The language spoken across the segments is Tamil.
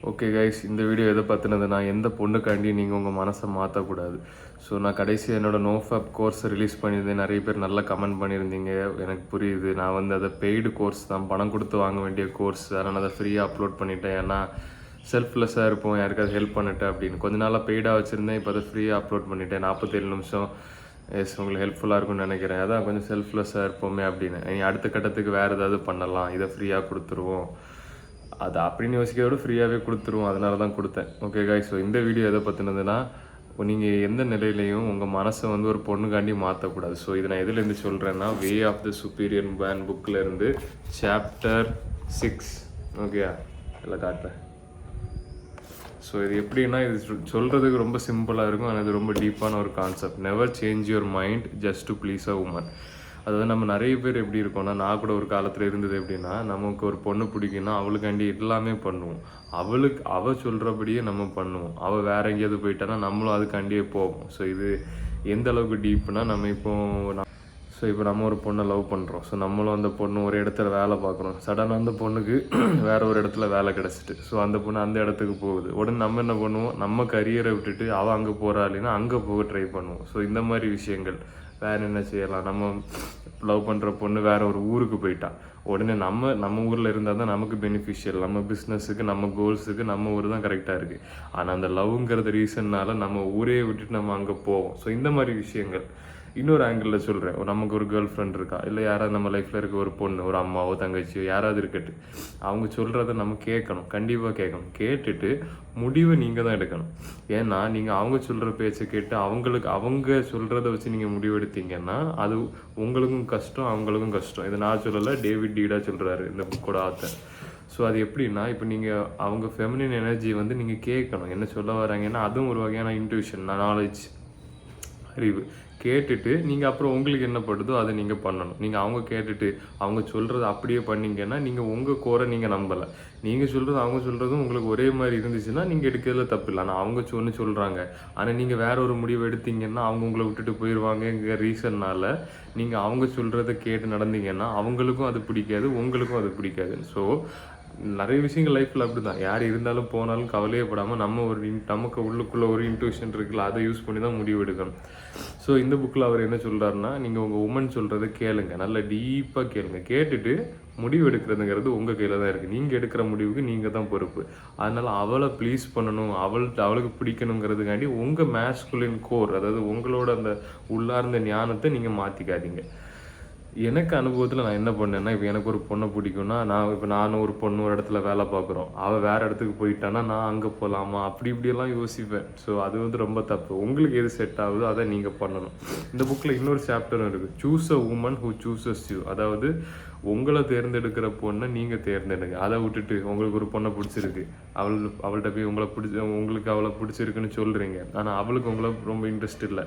ஓகே கைஸ், இந்த வீடியோ எதை பற்றினதுன்னா, எந்த பொண்ணுக்காண்டி நீங்கள் உங்கள் மனசை மாற்றக்கூடாது. ஸோ நான் கடைசியாக என்னோடய நோஃபேப் கோர்ஸை ரிலீஸ் பண்ணியிருந்தேன். நிறைய பேர் நல்லா கமெண்ட் பண்ணியிருந்தீங்க. எனக்கு புரியுது. நான் வந்து அதை பெய்டு கோர்ஸ் தான், பணம் கொடுத்து வாங்க வேண்டிய கோர்ஸ். அதனால் அதை ஃப்ரீயாக அப்லோட் பண்ணிட்டேன். ஏன்னா செல்ஃப்லெஸ்ஸாக இருப்போம், யாருக்காவது ஹெல்ப் பண்ணிட்டேன் அப்படின்னு. கொஞ்ச நாளாக பெய்டாக வச்சுருந்தேன், இப்போ அதை ஃப்ரீயாக அப்லோட் பண்ணிட்டேன். 47 நிமிஷம். எஸ், உங்களுக்கு ஹெல்ப்ஃபுல்லாக இருக்கும்னு நினைக்கிறேன். அதான் கொஞ்சம் செல்ஃப்லெஸ்ஸாக இருப்போமே அப்படின்னு. நீ அடுத்த கட்டத்துக்கு வேறு ஏதாவது பண்ணலாம், இதை ஃப்ரீயாக கொடுத்துருவோம் அது அப்படின்னு யோசிக்கிறத விட ஃப்ரீயாகவே கொடுத்துருவோம். அதனால தான் கொடுத்தேன். ஓகே காய்ஸ், ஸோ இந்த வீடியோ எதை பற்றினதுன்னா, நீங்கள் எந்த நிலையிலையும் உங்கள் மனசை வந்து ஒரு பொண்ணுக்காண்டி மாற்றக்கூடாது. ஸோ இதை நான் எதுலேருந்து சொல்கிறேன்னா, way of the superior man புக்கிலேருந்து சாப்டர் 6. ஓகே, இதில் காட்டுறேன். ஸோ இது எப்படின்னா, இது சொல்கிறதுக்கு ரொம்ப சிம்பிளாக இருக்கும், ஆனால் இது ரொம்ப டீப்பான ஒரு concept. Never change your mind just to please a woman. அதாவது நம்ம நிறைய பேர் எப்படி இருக்கோம்னா, நான் கூட ஒரு காலத்தில் இருந்தது எப்படின்னா, நமக்கு ஒரு பொண்ணு பிடிக்குன்னா அவளுக்காண்டி எல்லாமே பண்ணுவோம். அவள் சொல்கிறபடியே நம்ம பண்ணுவோம். அவள் வேற எங்கேயாவது போயிட்டானா நம்மளும் அதுக்காண்டியே போவோம். ஸோ இது எந்த அளவுக்கு டீப்னா, இப்போ நம்ம ஒரு பொண்ணை லவ் பண்ணுறோம். ஸோ நம்மளும் அந்த பொண்ணு ஒரு இடத்துல வேலை பார்க்குறோம். சடனாக அந்த பொண்ணுக்கு வேறு ஒரு இடத்துல வேலை கிடச்சிட்டு, ஸோ அந்த பொண்ணு அந்த இடத்துக்கு போகுது. உடனே நம்ம என்ன பண்ணுவோம், நம்ம கரியரை விட்டுட்டு அவள் அங்கே போகிறா இல்லைன்னா அங்கே போக ட்ரை பண்ணுவோம். ஸோ இந்த மாதிரி விஷயங்கள். வேறு என்ன செய்யலாம், நம்ம லவ் பண்ணுற பொண்ணு வேறு ஒரு ஊருக்கு போயிட்டா, உடனே நம்ம ஊரில் இருந்தால் தான் நமக்கு பெனிஃபிஷியல். நம்ம பிஸ்னஸுக்கு, நம்ம கோல்ஸுக்கு நம்ம ஊர் தான் கரெக்டாக இருக்குது. ஆனால் அந்த லவ்ங்கிறது ரீசன்னால் நம்ம ஊரே விட்டுட்டு நம்ம அங்கே போவோம். ஸோ இந்த மாதிரி விஷயங்கள். இன்னொரு ஆங்கிளில் சொல்கிறேன், நமக்கு ஒரு கேர்ள் ஃப்ரெண்ட் இருக்கா, இல்லை யாராவது நம்ம லைஃப்பில் இருக்க ஒரு பொண்ணு, ஒரு அம்மாவோ தங்கச்சியோ யாராவது இருக்கட்டு, அவங்க சொல்கிறத நம்ம கேட்கணும், கண்டிப்பாக கேட்கணும். கேட்டுட்டு முடிவை நீங்கள் தான் எடுக்கணும். ஏன்னா நீங்கள் அவங்க சொல்கிற பேச்சை கேட்டு அவங்க சொல்கிறத வச்சு நீங்கள் முடிவெடுத்தீங்கன்னா அது உங்களுக்கும் கஷ்டம், அவங்களுக்கும் கஷ்டம். இதை நான் சொல்லலை, டேவிட் டீடா சொல்கிறாரு, இந்த புக்கோட ஆத்தர். ஸோ அது எப்படின்னா, இப்போ நீங்கள் அவங்க ஃபெமினின் எனர்ஜி வந்து நீங்கள் கேட்கணும், என்ன சொல்ல வராங்கன்னா, அதுவும் ஒரு வகையான இன்ட்யூஷன், நாலேஜ், அறிவு. கேட்டுட்டு நீங்கள் அப்புறம் உங்களுக்கு என்ன படுதோ அதை நீங்கள் பண்ணணும். நீங்கள் அவங்க கேட்டுட்டு அவங்க சொல்கிறத அப்படியே பண்ணிங்கன்னா நீங்கள் உங்கள் கோரை நீங்கள் நம்பலை. நீங்கள் சொல்கிறது அவங்க சொல்கிறதும் உங்களுக்கு ஒரே மாதிரி இருந்துச்சுன்னா நீங்கள் எடுக்கிறதுல தப்பு இல்லை. ஆனால் அவங்க ஒன்று சொல்கிறாங்க, ஆனால் நீங்கள் வேற ஒரு முடிவு எடுத்தீங்கன்னா அவங்க உங்களை விட்டுட்டு போயிடுவாங்கங்கிற ரீசன்னால் நீங்கள் அவங்க சொல்கிறத கேட்டு நடந்தீங்கன்னா அவங்களுக்கும் அது பிடிக்காது, உங்களுக்கும் அது பிடிக்காது. ஸோ நிறைய விஷயங்கள் லைஃப்பில் அப்படி தான். யார் இருந்தாலும் போனாலும் கவலையே படாமல் நமக்கு உள்ளுக்குள்ளே ஒரு இன்ட்யூஷன் இருக்குல்ல, அதை யூஸ் பண்ணி தான் முடிவு எடுக்கணும். ஸோ இந்த புக்கில் அவர் என்ன சொல்கிறாருன்னா, நீங்கள் உங்கள் உமன் சொல்கிறத கேளுங்க, நல்லா டீப்பாக கேளுங்க. கேட்டுட்டு முடிவு எடுக்கிறதுங்கிறது உங்கள் கையில் தான் இருக்குது. நீங்கள் எடுக்கிற முடிவுக்கு நீங்கள் தான் பொறுப்பு. அதனால் அவளை ப்ளீஸ் பண்ணணும், அவளுக்கு பிடிக்கணுங்கிறதுக்காண்டி உங்கள் மேஸ்குலின் கோர், அதாவது உங்களோட அந்த உள்ளார்ந்த ஞானத்தை நீங்கள் மாற்றிக்காதீங்க. எனக்கு அனுபவத்தில் நான் என்ன பண்ணேன்னா, இப்போ எனக்கு ஒரு பொண்ணை பிடிக்கும்னா, நானும் ஒரு பொண்ணு ஒரு இடத்துல வேலை பார்க்குறோம், அவள் வேறு இடத்துக்கு போயிட்டானா நான் அங்கே போகலாமா, இப்படியெல்லாம் யோசிப்பேன். ஸோ அது வந்து ரொம்ப தப்பு. உங்களுக்கு எது செட் ஆகுதோ அதை நீங்கள் பண்ணணும். இந்த புக்கில் இன்னொரு சாப்டரும் இருக்குது, choose a woman who chooses you. அதாவது உங்களை தேர்ந்தெடுக்கிற பொண்ணை நீங்கள் தேர்ந்தெடுங்க. அதை விட்டுட்டு உங்களுக்கு ஒரு பொண்ணை பிடிச்சிருக்கு, அவள்கிட்ட போய் உங்களுக்கு அவளை பிடிச்சிருக்குன்னு சொல்கிறீங்க, ஆனால் அவளுக்கு உங்களை ரொம்ப இன்ட்ரெஸ்ட் இல்லை.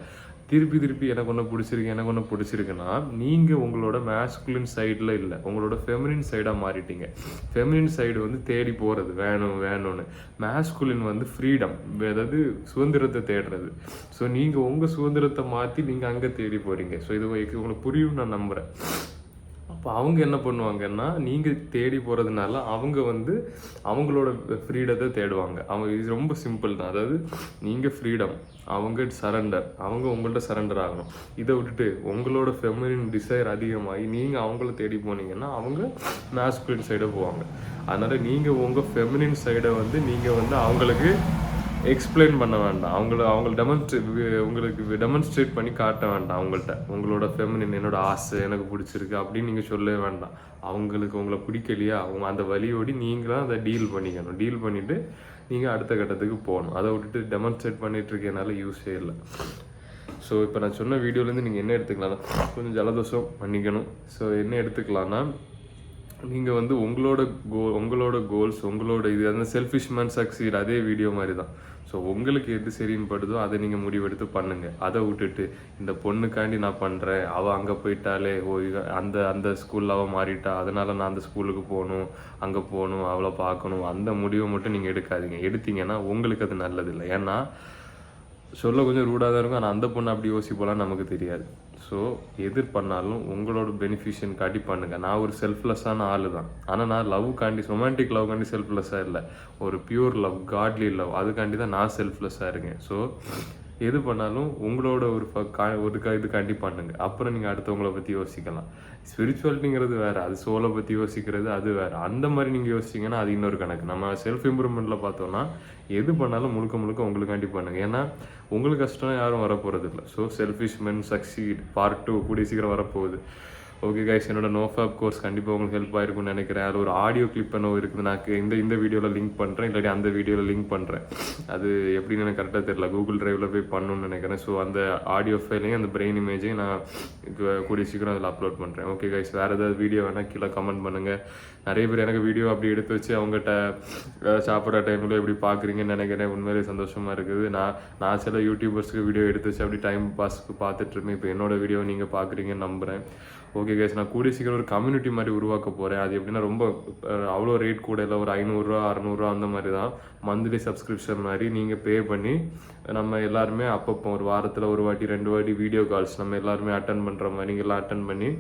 திருப்பி எனக்கு ஒன்று பிடிச்சிருக்குன்னா நீங்கள் உங்களோட மேஸ்குலின் சைடில் இல்லை, உங்களோட ஃபெமினின் சைடாக மாறிட்டீங்க. ஃபெமினின் சைடு வந்து தேடி போகிறது வேணும்னு. மேஸ்குலின் வந்து ஃப்ரீடம், அதாவது சுதந்திரத்தை தேடுறது. ஸோ நீங்கள் உங்கள் சுதந்திரத்தை மாற்றி நீங்கள் அங்கே தேடி போகிறீங்க. ஸோ இது உங்களுக்கு புரியும் நான் நம்புகிறேன். அப்போ அவங்க என்ன பண்ணுவாங்கன்னா, நீங்கள் தேடி போகிறதுனால அவங்க வந்து அவங்களோட ஃப்ரீடத்தை தேடுவாங்க. இது ரொம்ப சிம்பிள் தான். அதாவது நீங்கள் ஃப்ரீடம், அவங்க சரண்டர், அவங்க உங்கள்கிட்ட சரண்டர் ஆகணும். இதை விட்டுட்டு உங்களோட ஃபெமினின் டிசைர் அதிகமாகி நீங்கள் அவங்கள தேடி போனீங்கன்னா அவங்க மேஸ்குலின் சைடை போவாங்க. அதனால் நீங்கள் உங்கள் ஃபெமினின் சைடை வந்து நீங்கள் வந்து அவங்களுக்கு எக்ஸ்பிளைன் பண்ண வேண்டாம். உங்களுக்கு டெமான்ஸ்ட்ரேட் பண்ணி காட்ட வேண்டாம். உங்களோட ஃபெமினின், என்னோட ஆசை எனக்கு பிடிச்சிருக்கு அப்படின்னு நீங்கள் சொல்லவே வேண்டாம். அவங்களுக்கு உங்களை பிடிக்கலையா, அவங்க அந்த வழியோடி நீங்களாம் அதை டீல் பண்ணிக்கணும். டீல் பண்ணிவிட்டு நீங்கள் அடுத்த கட்டத்துக்கு போகணும். அதை விட்டுட்டு டெமான்ஸ்ட்ரேட் பண்ணிகிட்டு இருக்கனால யூஸே இல்லை. ஸோ இப்போ நான் சொன்ன வீடியோலேருந்து நீங்கள் என்ன எடுத்துக்கலாம்னா, கொஞ்சம் ஜலதோஷம் பண்ணிக்கணும். ஸோ என்ன எடுத்துக்கலான்னா, நீங்கள் வந்து உங்களோட கோல்ஸ், உங்களோட இது அந்த செல்ஃபிஷ் மேன் சக்சீட், அதே வீடியோ மாதிரி தான். ஸோ உங்களுக்கு எது சரின்னு படுதோ அதை நீங்கள் முடிவெடுத்து பண்ணுங்கள். அதை விட்டுட்டு இந்த பொண்ணுக்காண்டி நான் பண்ணுறேன், அவள் அங்கே போயிட்டாலே, அந்த ஸ்கூலில் அவள் மாறிட்டா, அதனால் நான் அந்த ஸ்கூலுக்கு போகணும், அங்கே போகணும், அவளை பார்க்கணும், அந்த முடிவை மட்டும் நீங்கள் எடுக்காதீங்க. எடுத்தீங்கன்னா உங்களுக்கு அது நல்லதில்லை. ஏன்னா சொல்ல கொஞ்சம் ரூடாக தான் இருக்கும், ஆனால் அந்த பொண்ணு அப்படி யோசிப்போலாம் நமக்கு தெரியாது. ஸோ எது பண்ணாலும் உங்களோட பெனிஃபிஷியனுக்காண்டி பண்ணுங்கள். நான் ஒரு செல்ஃப்லெஸ்ஸான ஆள் தான். ஆனால் நான் லவ்க்காண்டி, ரொமான்டிக் லவ்க்காண்டி செல்ஃப்லெஸ்ஸாக இல்லை. ஒரு பியூர் லவ், காட்லி லவ், அதுக்காண்டி தான் நான் செல்ஃப்லெஸ்ஸாக இருக்கேன். ஸோ எது பண்ணாலும் உங்களோட ஒரு இதுக்காண்டி பண்ணுங்கள். அப்புறம் நீங்கள் அடுத்தவங்கள பற்றி யோசிக்கலாம். ஸ்பிரிச்சுவாலிட்டிங்கிறது வேறு, அது சோலை பற்றி யோசிக்கிறது அது வேறு. அந்த மாதிரி நீங்கள் யோசிச்சிங்கன்னா அது இன்னொரு கணக்கு. நம்ம செல்ஃப் இம்ப்ரூவ்மெண்ட்டில் பார்த்தோன்னா எது பண்ணாலும் முழுக்க முழுக்க உங்களுக்காண்டி பண்ணுங்கள். ஏன்னா உங்களுக்கு கஷ்டம் யாரும் வரப்போகிறது இல்லை. ஸோ செல்ஃபிஷ் மென் சக்சீட் பார்ட் 2 கூடிய சீக்கிரம் வரப்போகுது. ஓகே கைஸ், என்னோட நோஃபேப் கோர்ஸ் கண்டிப்பாக உங்களுக்கு ஹெல்ப் ஆயிருக்கும்னு நினைக்கிறேன். அது ஒரு ஆடியோ கிளிப் என்ன இருக்குது, நான் இந்த வீடியோவில் லிங்க் பண்ணுறேன், இல்லாட்டி அந்த வீடியோவில் லிங்க் பண்ணுறேன். அது எப்படின்னு எனக்கு கரெக்டாக தெரியல, கூகுள் ட்ரைவில் போய் பண்ணணும்னு நினைக்கிறேன். ஸோ அந்த ஆடியோ ஃபைலையும் அந்த பிரெயின் இமேஜையும் நான் கூடிய சீக்கிரம் அதில் அப்லோட் பண்ணுறேன். ஓகே கைஸ், வேறு ஏதாவது வீடியோ வேணால் கீழே கமெண்ட் பண்ணுங்கள். நிறைய பேர் எனக்கு வீடியோ அப்படி எடுத்து வச்சு அவங்ககிட்ட சாப்பிட்ற டைமில் எப்படி பார்க்குறீங்கன்னு நினைக்கிறேன். உண்மையிலே சந்தோஷமாக இருக்குது. நான் சில யூடியூபர்ஸ்க்கு வீடியோ எடுத்து வச்சு அப்படி டைம் பாஸ்க்கு பார்த்துட்ருக்கேன். இப்போ என்னோடய வீடியோ நீங்கள் பார்க்குறீங்கன்னு நம்புகிறேன். ஓகே கைஸ், நான் கூடிய சீக்கிரம் ஒரு கம்யூனிட்டி மாதிரி உருவாக்க போகிறேன். அது எப்படின்னா ரொம்ப அவ்வளோ ரேட் கூட இல்லை, ஒரு 500 600 அந்த மாதிரி தான். மந்த்லி சப்ஸ்கிரிப்ஷன் மாதிரி நீங்கள் பே பண்ணி நம்ம எல்லாருமே அப்பப்போ ஒரு வாரத்தில் ஒரு வாட்டி 2 வாட்டி வீடியோ கால்ஸ் நம்ம எல்லாருமே அட்டன் பண்ணுற மாதிரி நீங்கள்லாம் அட்டன் பண்ணி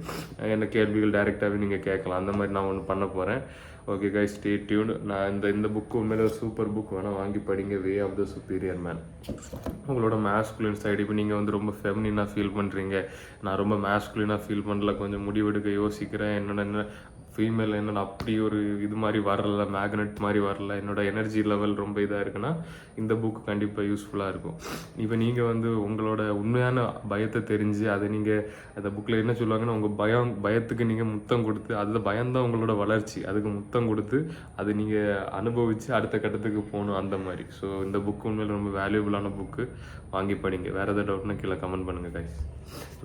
என்ன கேள்விகள் டைரெக்டாகவே நீங்கள் கேட்கலாம். அந்த மாதிரி நான் ஒன்று பண்ண போகிறேன். Okay guys, stay tuned. நான் இந்த புக்கு உண்மையிலே ஒரு சூப்பர் புக், வேணால் வாங்கி படிங்க. Way of the superior man. உங்களோட மேஸ்குலின் சைடு இப்போ நீங்கள் வந்து ரொம்ப ஃபெமினினாக ஃபீல் பண்ணுறீங்க, நான் ரொம்ப மேஸ்குலினாக ஃபீல் பண்ணல, கொஞ்சம் முடிவெடுக்க யோசிக்கிறேன், என்ன ஃபீமேல் என்னென்ன அப்படி ஒரு இது மாதிரி வரல, மேக்னெட் மாதிரி வரல, என்னோடய எனர்ஜி லெவல் ரொம்ப இதாக இருக்குன்னா இந்த புக் கண்டிப்பாக யூஸ்ஃபுல்லாக இருக்கும். இப்போ நீங்கள் வந்து உங்களோட உண்மையான பயத்தை தெரிஞ்சு அதை நீங்கள் அந்த புக்கில் என்ன சொல்லுவாங்கன்னா உங்கள் பயத்துக்கு நீங்கள் முத்தம் கொடுத்து, அதில் பயம்தான் உங்களோட வளர்ச்சி, அதுக்கு முத்தம் கொடுத்து அதை நீங்கள் அனுபவித்து அடுத்த கட்டத்துக்கு போகணும், அந்த மாதிரி. ஸோ இந்த புக் உண்மையில் ரொம்ப வேல்யூபிளான புக்கு, வாங்கி படிங்க. வேறு எதாவது டவுட்னா கீழே கமெண்ட் பண்ணுங்கள் கைஸ்.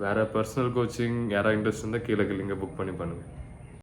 வேறு பர்சனல் கோச்சிங் யாராவது இன்ட்ரெஸ்ட் இருந்தால் கீழே புக் பண்ணி பண்ணுங்கள்.